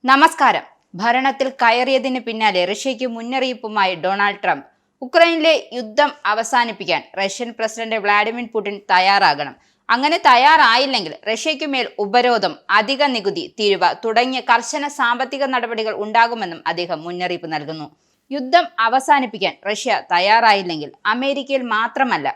നമസ്കാരം. ഭരണത്തിൽ കയറിയതിന് പിന്നാലെ റഷ്യയ്ക്ക് മുന്നറിയിപ്പുമായി ഡൊണാൾഡ് ട്രംപ്. ഉക്രൈനിലെ യുദ്ധം അവസാനിപ്പിക്കാൻ റഷ്യൻ പ്രസിഡന്റ് വ്ളാഡിമിർ പുടിൻ തയ്യാറാകണം. അങ്ങനെ തയ്യാറായില്ലെങ്കിൽ റഷ്യയ്ക്കുമേൽ ഉപരോധം, അധിക നികുതി, തീരുവ തുടങ്ങിയ കർശന സാമ്പത്തിക നടപടികൾ ഉണ്ടാകുമെന്നും അദ്ദേഹം മുന്നറിയിപ്പ് നൽകുന്നു. യുദ്ധം അവസാനിപ്പിക്കാൻ റഷ്യ തയ്യാറായില്ലെങ്കിൽ അമേരിക്കയിൽ മാത്രമല്ല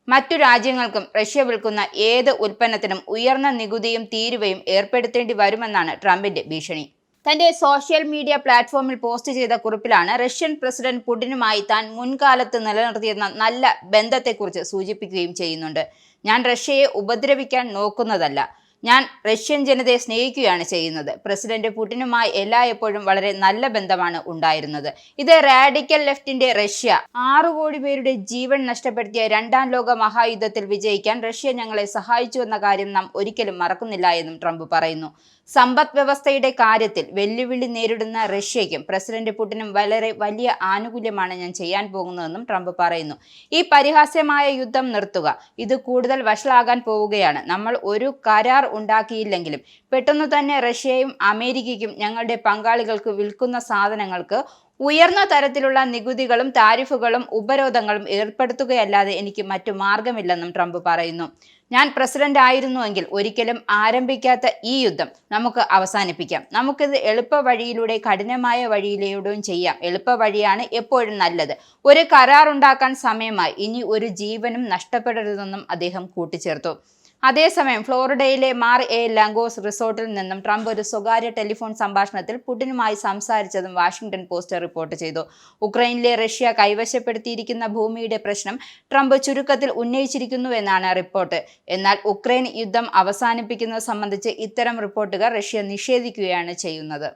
മറ്റു രാജ്യങ്ങൾക്കും റഷ്യ വിൽക്കുന്ന ഏത് ഉൽപ്പന്നത്തിനും ഉയർന്ന നികുതിയും തീരുവയും ഏർപ്പെടുത്തേണ്ടി വരുമെന്നാണ് ട്രംപിന്റെ ഭീഷണി. തന്റെ സോഷ്യൽ മീഡിയ പ്ലാറ്റ്ഫോമിൽ പോസ്റ്റ് ചെയ്ത കുറിപ്പിലാണ് റഷ്യൻ പ്രസിഡന്റ് പുടിനുമായി താൻ മുൻകാലത്ത് നിലനിർത്തിയിരുന്ന നല്ല ബന്ധത്തെക്കുറിച്ച് സൂചിപ്പിക്കുകയും ചെയ്യുന്നുണ്ട്. ഞാൻ റഷ്യയെ ഉപദ്രവിക്കാൻ നോക്കുന്നതല്ല, ഞാൻ റഷ്യൻ ജനതയെ സ്നേഹിക്കുകയാണ് ചെയ്യുന്നത്. പ്രസിഡന്റ് പുടിനുമായി എല്ലായ്പ്പോഴും വളരെ നല്ല ബന്ധമാണ് ഉണ്ടായിരുന്നത്. ഇത് റാഡിക്കൽ ലെഫ്റ്റിന്റെ റഷ്യ 6 കോടി പേരുടെ ജീവൻ നഷ്ടപ്പെടുത്തിയ രണ്ടാം ലോക മഹായുദ്ധത്തിൽ വിജയിക്കാൻ റഷ്യ ഞങ്ങളെ സഹായിച്ചുവെന്ന കാര്യം നാം ഒരിക്കലും മറക്കുന്നില്ല എന്നും ട്രംപ് പറയുന്നു. സമ്പദ് വ്യവസ്ഥയുടെ കാര്യത്തിൽ വെല്ലുവിളി നേരിടുന്ന റഷ്യയ്ക്കും പ്രസിഡന്റ് പുടിനും വളരെ വലിയ ആനുകൂല്യമാണ് ഞാൻ ചെയ്യാൻ പോകുന്നതെന്നും ട്രംപ് പറയുന്നു. ഈ പരിഹാസ്യമായ യുദ്ധം നിർത്തുക, ഇത് കൂടുതൽ വഷളാകാൻ പോവുകയാണ്. നമ്മൾ ഒരു കരാർ ഉണ്ടാക്കിയില്ലെങ്കിലും പെട്ടെന്ന് തന്നെ റഷ്യയും അമേരിക്കയ്ക്കും ഞങ്ങളുടെ പങ്കാളികൾക്ക് വിൽക്കുന്ന സാധനങ്ങൾക്ക് ഉയർന്ന തരത്തിലുള്ള നികുതികളും താരിഫുകളും ഉപരോധങ്ങളും ഏർപ്പെടുത്തുകയല്ലാതെ എനിക്ക് മറ്റു മാർഗമില്ലെന്നും ട്രംപ് പറയുന്നു. ഞാൻ പ്രസിഡന്റ് ആയിരുന്നുവെങ്കിൽ ഒരിക്കലും ആരംഭിക്കാത്ത ഈ യുദ്ധം നമുക്ക് അവസാനിപ്പിക്കാം. നമുക്കിത് എളുപ്പ വഴിയിലൂടെ കഠിനമായ വഴിയിലൂടെയും ചെയ്യാം. എളുപ്പ വഴിയാണ് എപ്പോഴും നല്ലത്. ഒരു കരാർ ഉണ്ടാക്കാൻ സമയമായി. ഇനി ഒരു ജീവനും നഷ്ടപ്പെടരുതെന്നും അദ്ദേഹം കൂട്ടിച്ചേർത്തു. അതേസമയം ഫ്ലോറിഡയിലെ മാർ എ ലാഗോസ് റിസോർട്ടിൽ നിന്നും ട്രംപ് ഒരു സ്വകാര്യ ടെലിഫോൺ സംഭാഷണത്തിൽ പുടിനുമായി സംസാരിച്ചതും വാഷിംഗ്ടൺ പോസ്റ്റ് റിപ്പോർട്ട് ചെയ്തു. ഉക്രൈനിലെ റഷ്യ കൈവശപ്പെടുത്തിയിരിക്കുന്ന ഭൂമിയുടെ പ്രശ്നം ട്രംപ് ചുരുക്കത്തിൽ ഉന്നയിച്ചിരിക്കുന്നുവെന്നാണ് റിപ്പോർട്ട്. എന്നാൽ ഉക്രൈൻ യുദ്ധം അവസാനിപ്പിക്കുന്നത് സംബന്ധിച്ച് ഇത്തരം റിപ്പോർട്ടുകൾ റഷ്യ നിഷേധിക്കുകയാണ് ചെയ്യുന്നത്.